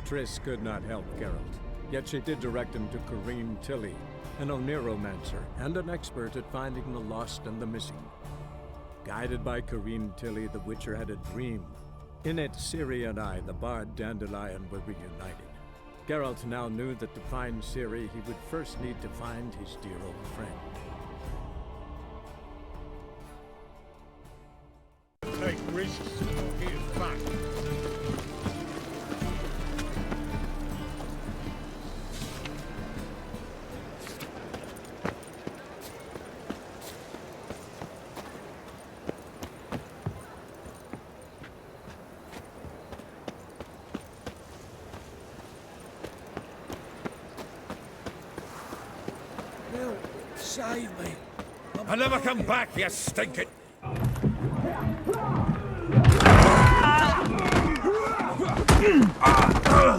Triss could not help Geralt, yet she did direct him to Corrine Tilly, an Oniromancer and an expert at finding the lost and the missing. Guided by Corrine Tilly, the Witcher had a dream. In it, Ciri and I, the bard Dandelion, were reunited. Geralt now knew that to find Ciri, he would first need to find his dear old friend. Take risks, here's back. Save me. I'll never come back, you stinking...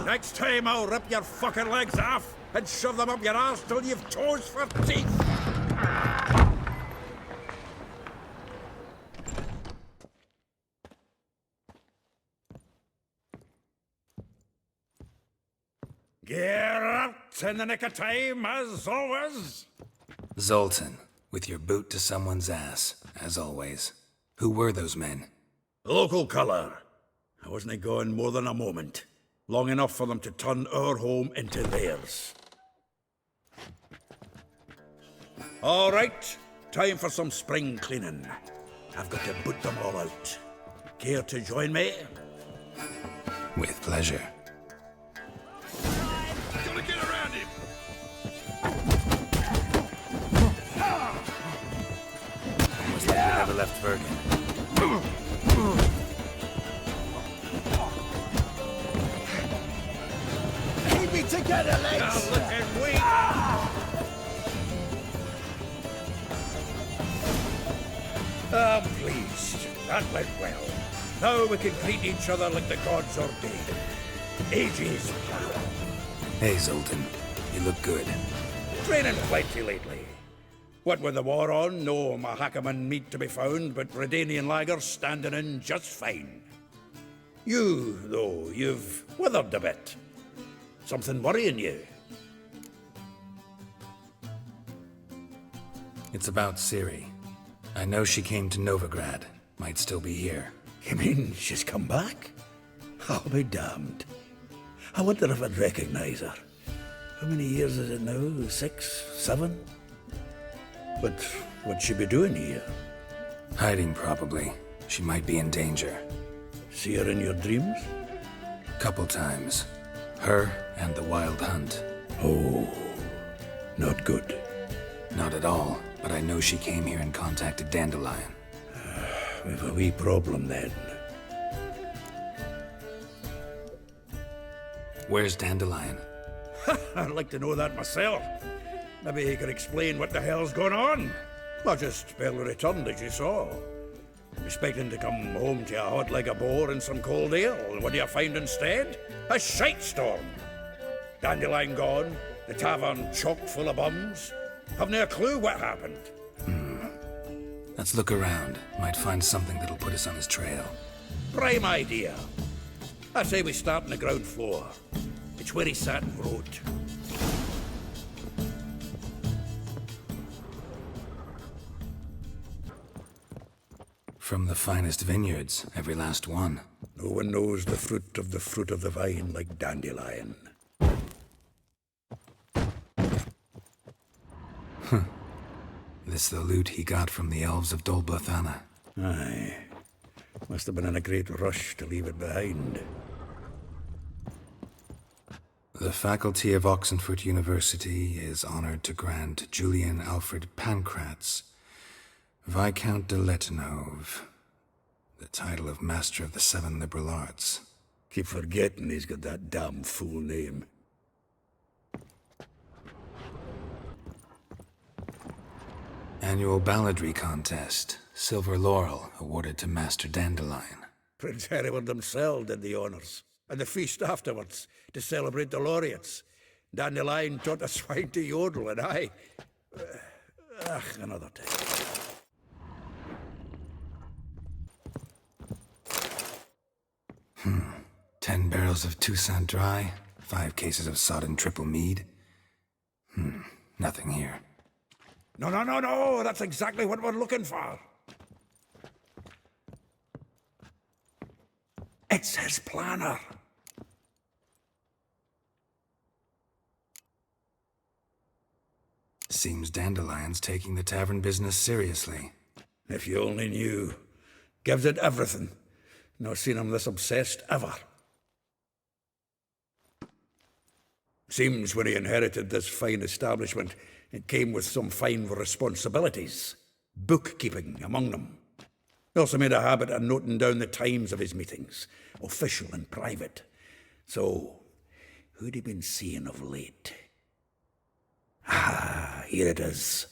Next time I'll rip your fucking legs off and shove them up your arse till you've toes for teeth. Geralt, in the nick of time, as always. Zoltan, with your boot to someone's ass, as always. Who were those men? Local colour. I wasn't gone more than a moment. Long enough for them to turn our home into theirs. All right, time for some spring cleaning. I've got to boot them all out. Care to join me? With pleasure. Gotta get around him! Almost like we never left Bergen. Keep me together, Now lads! look at we! I'm pleased. That went well. Now we can greet each other like the gods ordained. Ages pal. Hey, Zoltan. You look good. Training plenty lately. What with the war on, no Mahakaman meat to be found, but Redanian lagers standing in just fine. You, though, you've withered a bit. Something worrying you? It's about Ciri. I know she came to Novigrad. Might still be here. You mean she's come back? I'll be damned. I wonder if I'd recognize her. How many years is it now? 6, 7? But what'd she be doing here? Hiding, probably. She might be in danger. See her in your dreams? Couple times. Her and the Wild Hunt. Oh, not good. Not at all, but I know she came here and contacted Dandelion. We've a wee problem then. Where's Dandelion? I'd like to know that myself. Maybe he could explain what the hell's going on. I just barely returned, as you saw. Expecting to come home to a hot leg of boar and some cold ale, and what do you find instead? A shitestorm. Dandelion gone, the tavern chock full of bums. Haven't a clue what happened. Let's look around. Might find something that'll put us on his trail. Prime idea. I say we start on the ground floor. It's where he sat and wrote. From the finest vineyards, every last one. No one knows the fruit of the vine like Dandelion. This the loot he got from the elves of Dol Blathanna. Aye. Must have been in a great rush to leave it behind. The faculty of Oxenfurt University is honored to grant Julian Alfred Pancratz, Viscount de Letonov, the title of Master of the Seven Liberal Arts. Keep forgetting he's got that damn fool name. Annual balladry contest. Silver Laurel awarded to Master Dandelion. Prince Hereward himself did the honours. And the feast afterwards, to celebrate the laureates. Dandelion taught the swine to yodel, and I... another time. 10 barrels of Toussaint Dry, 5 cases of sodden triple mead. Nothing here. No, that's exactly what we're looking for. It's his planner. Seems Dandelion's taking the tavern business seriously. If you only knew. Gives it everything. Not seen him this obsessed ever. Seems when he inherited this fine establishment, it came with some fine responsibilities. Bookkeeping among them. He also made a habit of noting down the times of his meetings, official and private. So, who'd he been seeing of late? Ah, here it is.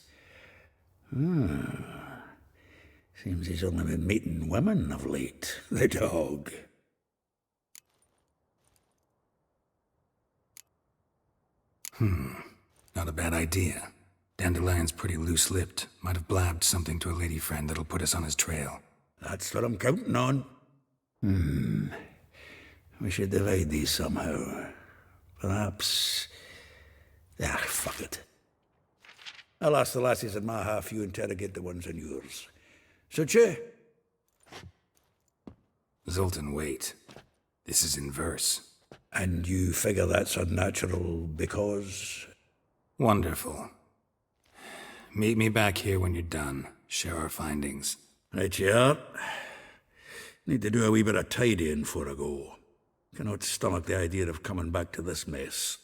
Seems he's only been meeting women of late, the dog. Not a bad idea. Dandelion's pretty loose-lipped. Might have blabbed something to a lady friend that'll put us on his trail. That's what I'm counting on. We should divide these somehow. Perhaps... fuck it. I'll ask the lassies in my half, you interrogate the ones in yours. Suit you? Zoltan, wait. This is in verse. And you figure that's unnatural because... Wonderful. Meet me back here when you're done. Share our findings. Right you are. Need to do a wee bit of tidying before I go. Cannot stomach the idea of coming back to this mess.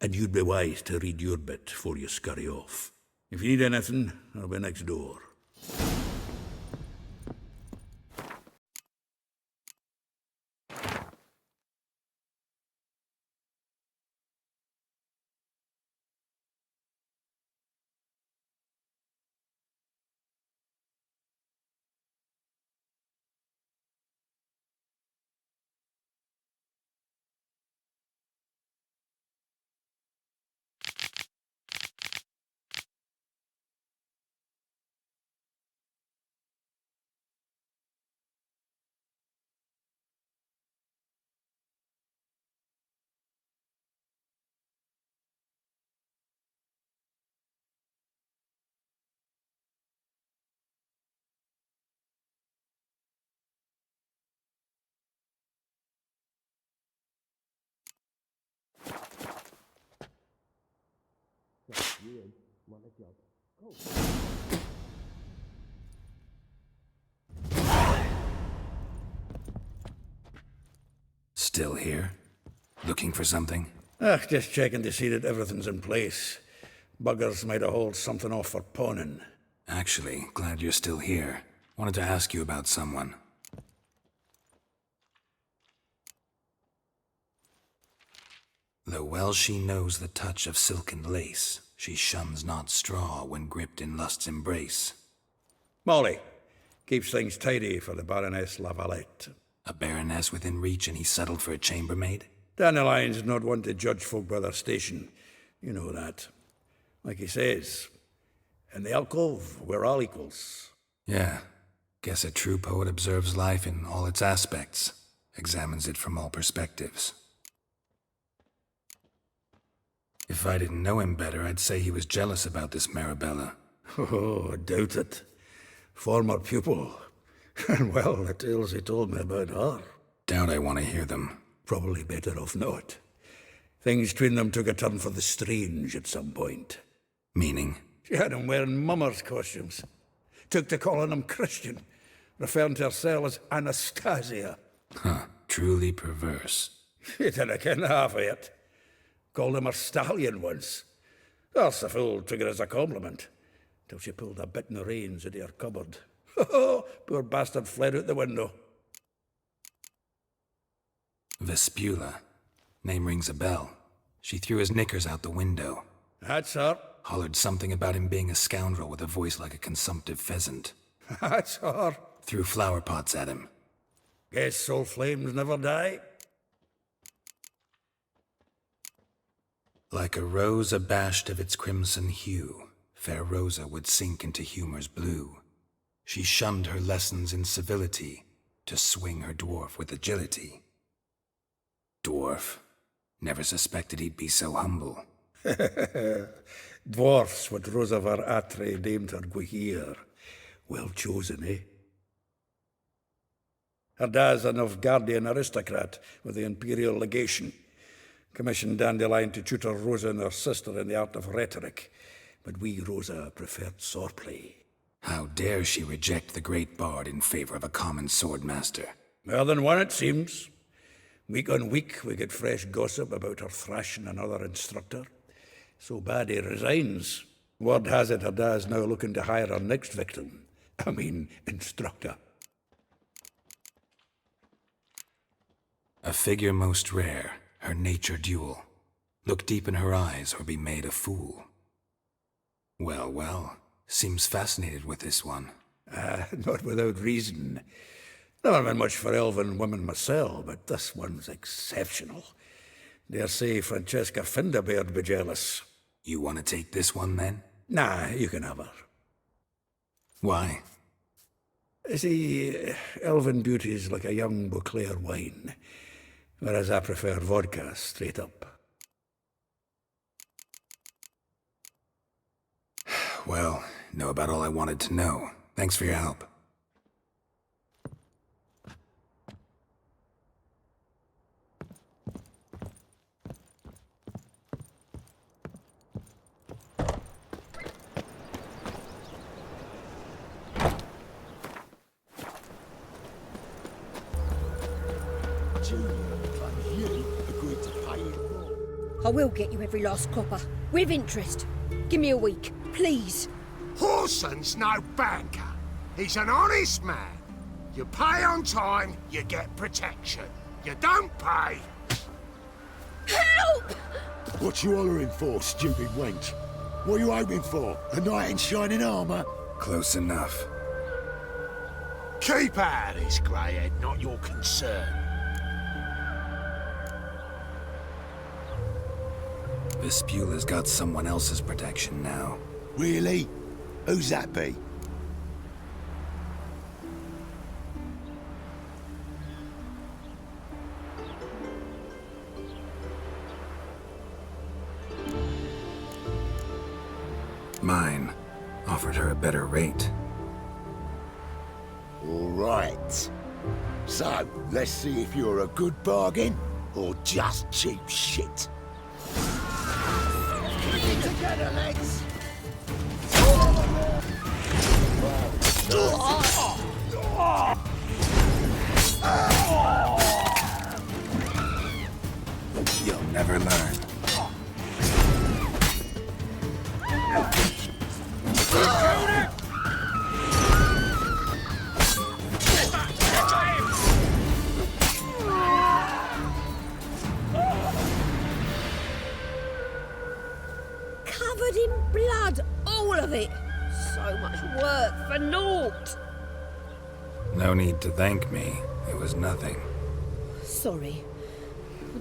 And you'd be wise to read your bit before you scurry off. If you need anything, I'll be next door. Still here? Looking for something? Just checking to see that everything's in place. Buggers might have hauled something off for pawning. Actually, glad you're still here. Wanted to ask you about someone. Though well she knows the touch of silken lace, she shuns not straw when gripped in lust's embrace. Molly keeps things tidy for the Baroness Lavalette. A baroness within reach and he settled for a chambermaid? Dandelion's not one to judge folk by their station. You know that. Like he says, in the alcove, we're all equals. Yeah. Guess a true poet observes life in all its aspects, examines it from all perspectives. If I didn't know him better, I'd say he was jealous about this Marabella. Oh, I doubt it. Former pupil. And well, the tales he told me about her. Doubt I want to hear them. Probably better off not. Things between them took a turn for the strange at some point. Meaning? She had him wearing mummers' costumes. Took to calling him Christian, referring to herself as Anastasia. Truly perverse. She didn't ken half of it. Called him her stallion once. That's the fool took it as a compliment, till she pulled a bit in the reins out of her cupboard. Poor bastard fled out the window. Vespula. Name rings a bell. She threw his knickers out the window. That's her. Hollered something about him being a scoundrel with a voice like a consumptive pheasant. That's her. Threw flower pots at him. Guess soul flames never die. Like a rose abashed of its crimson hue, fair Rosa would sink into humor's blue. She shunned her lessons in civility, to swing her dwarf with agility. Dwarf. Never suspected he'd be so humble. Dwarfs what Rosavar Atre named her Gwahir. Well chosen, eh? Her dad's a Novgardian aristocrat with the Imperial Legation. Commissioned Dandelion to tutor Rosa and her sister in the art of rhetoric. But we, Rosa, preferred swordplay. How dare she reject the great bard in favor of a common swordmaster? More than one, it seems. Week on week, we get fresh gossip about her thrashing another instructor. So bad he resigns. Word has it her dad's now looking to hire her next victim. I mean, instructor. A figure most rare, her nature dual. Look deep in her eyes or be made a fool. Well, well, seems fascinated with this one. Not without reason. Never been much for elven women myself, but this one's exceptional. Dare say Francesca Finderbeard be jealous. You want to take this one, then? Nah, you can have her. Why? See, elven beauty's like a young Beauclair wine, whereas I prefer vodka straight up. Well, know about all I wanted to know. Thanks for your help. I will get you every last copper, with interest. Give me a week, please. Horson's no banker. He's an honest man. You pay on time, you get protection. You don't pay... Help! What you hollering for, stupid wench? What are you hoping for? A knight in shining armour? Close enough. Keep out of this, greyhead, not your concern. Vespula's got someone else's protection now. Really? Who's that be? Mine. Offered her a better rate. All right. So, let's see if you're a good bargain or just cheap shit. Together, lads! You'll never learn. Covered in blood, all of it. So much work for naught. No need to thank me. It was nothing. Sorry.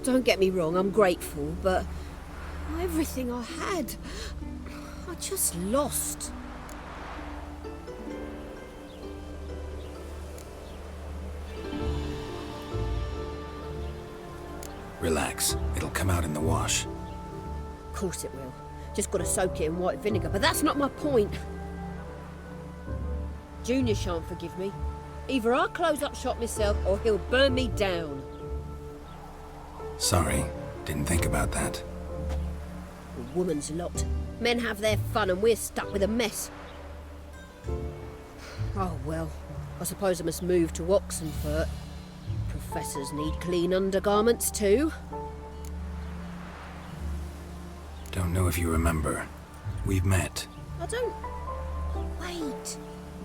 Don't get me wrong, I'm grateful, but everything I had, I just lost. Relax. It'll come out in the wash. Of course it will. Just gotta soak it in white vinegar, but that's not my point. Junior shan't forgive me. Either I'll close up shop myself or he'll burn me down. Sorry. Didn't think about that. A woman's lot. Men have their fun and we're stuck with a mess. Oh well, I suppose I must move to Oxenfurt. Professors need clean undergarments too. Don't know if you remember. We've met. I don't...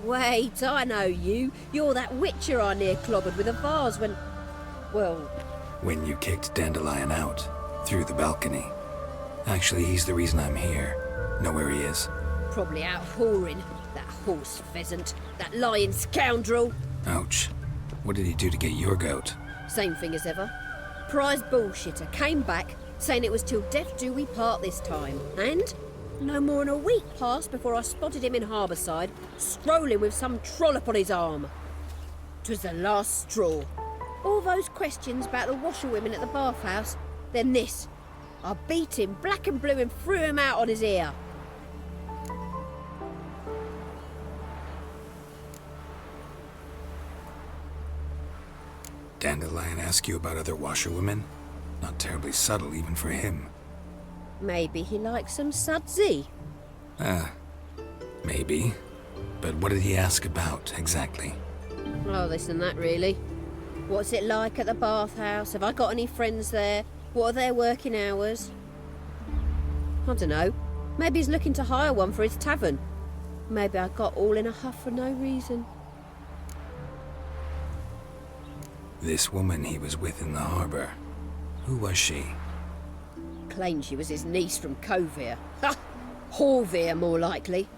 Wait, I know you. You're that witcher I near clobbered with a vase when... Well... When you kicked Dandelion out. Through the balcony. Actually, he's the reason I'm here. Know where he is. Probably out whoring. That horse pheasant. That lying scoundrel. Ouch. What did he do to get your goat? Same thing as ever. Prize bullshitter came back, saying it was till death do we part this time. And no more than a week passed before I spotted him in Harbourside, strolling with some trollop on his arm. 'Twas the last straw. All those questions about the washerwomen at the bathhouse, then this. I beat him black and blue and threw him out on his ear. Dandelion ask you about other washerwomen? Not terribly subtle even for him. Maybe he likes some sudsy. Maybe. But what did he ask about, exactly? Oh, this and that, really. What's it like at the bathhouse? Have I got any friends there? What are their working hours? I don't know. Maybe he's looking to hire one for his tavern. Maybe I got all in a huff for no reason. This woman he was with in the harbor. Who was she? Claimed she was his niece from Covere. Ha! Horvere, more likely.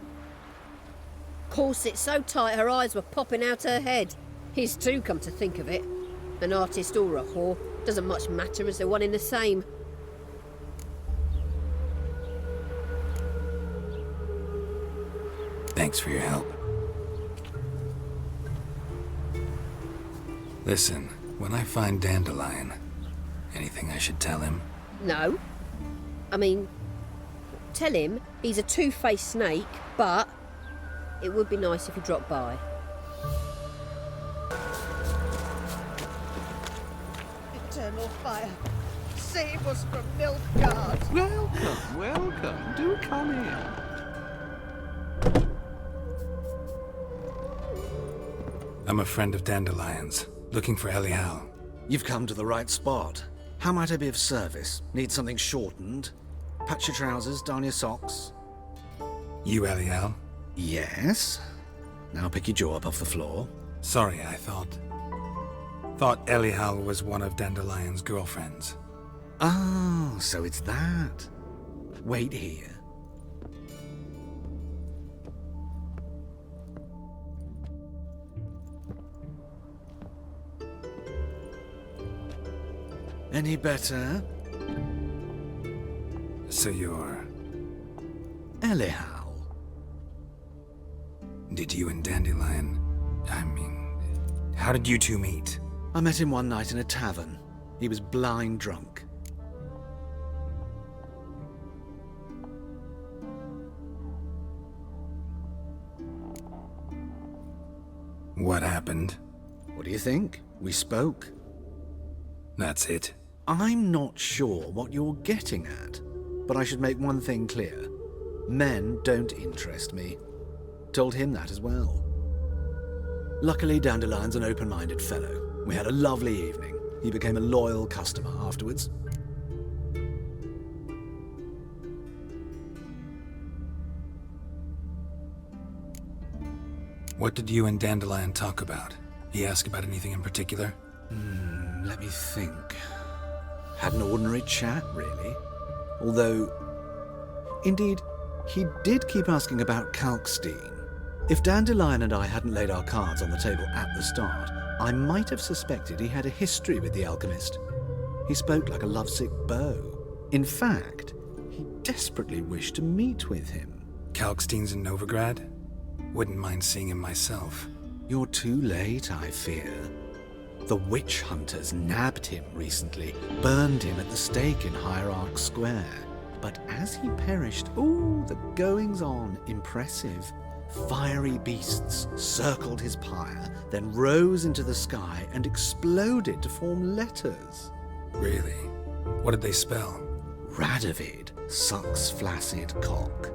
Corset so tight her eyes were popping out her head. His too, come to think of it. An artist or a whore. Doesn't much matter as they're one in the same. Thanks for your help. Listen, when I find Dandelion, anything I should tell him? No. I mean, tell him he's a two-faced snake, but it would be nice if he dropped by. Eternal fire, save us from Nilfgaard. Welcome, welcome. Do come in. I'm a friend of Dandelion's, looking for Elial. You've come to the right spot. How might I be of service? Need something shortened? Patch your trousers, darn your socks. You Elial? Yes. Now pick your jaw up off the floor. Sorry, I thought Elial was one of Dandelion's girlfriends. Oh, so it's that. Wait here. Any better? So you're... Elial. Did you and Dandelion... how did you two meet? I met him one night in a tavern. He was blind drunk. What happened? What do you think? We spoke. That's it. I'm not sure what you're getting at, but I should make one thing clear. Men don't interest me. Told him that as well. Luckily, Dandelion's an open-minded fellow. We had a lovely evening. He became a loyal customer afterwards. What did you and Dandelion talk about? He asked about anything in particular? Let me think. Had an ordinary chat, really. Although, indeed, he did keep asking about Kalkstein. If Dandelion and I hadn't laid our cards on the table at the start, I might have suspected he had a history with the alchemist. He spoke like a lovesick beau. In fact, he desperately wished to meet with him. Kalkstein's in Novigrad? Wouldn't mind seeing him myself. You're too late, I fear. The witch hunters nabbed him recently, burned him at the stake in Hierarch Square. But as he perished, the goings-on, impressive. Fiery beasts circled his pyre, then rose into the sky and exploded to form letters. Really? What did they spell? Radovid sucks flaccid cock.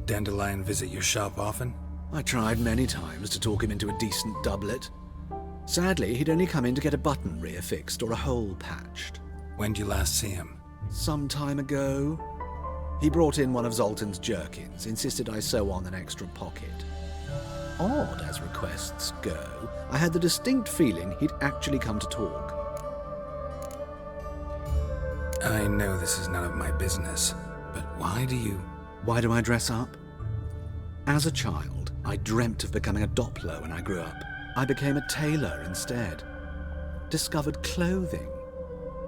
Dandelion visit your shop often? I tried many times to talk him into a decent doublet. Sadly, he'd only come in to get a button reaffixed or a hole patched. When'd you last see him? Some time ago. He brought in one of Zoltan's jerkins, insisted I sew on an extra pocket. Odd as requests go, I had the distinct feeling he'd actually come to talk. I know this is none of my business, but why do I dress up? As a child, I dreamt of becoming a Doppler when I grew up. I became a tailor instead. Discovered clothing.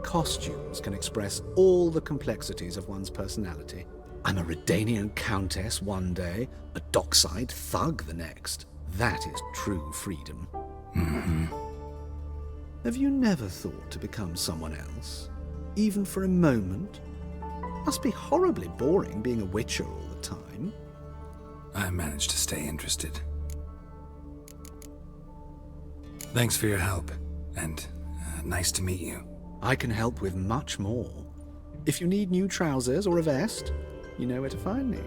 Costumes can express all the complexities of one's personality. I'm a Redanian countess one day, a dockside thug the next. That is true freedom. Mm-hmm. Have you never thought to become someone else? Even for a moment? Must be horribly boring being a witcher all the time. I managed to stay interested. Thanks for your help, and nice to meet you. I can help with much more. If you need new trousers or a vest, you know where to find me.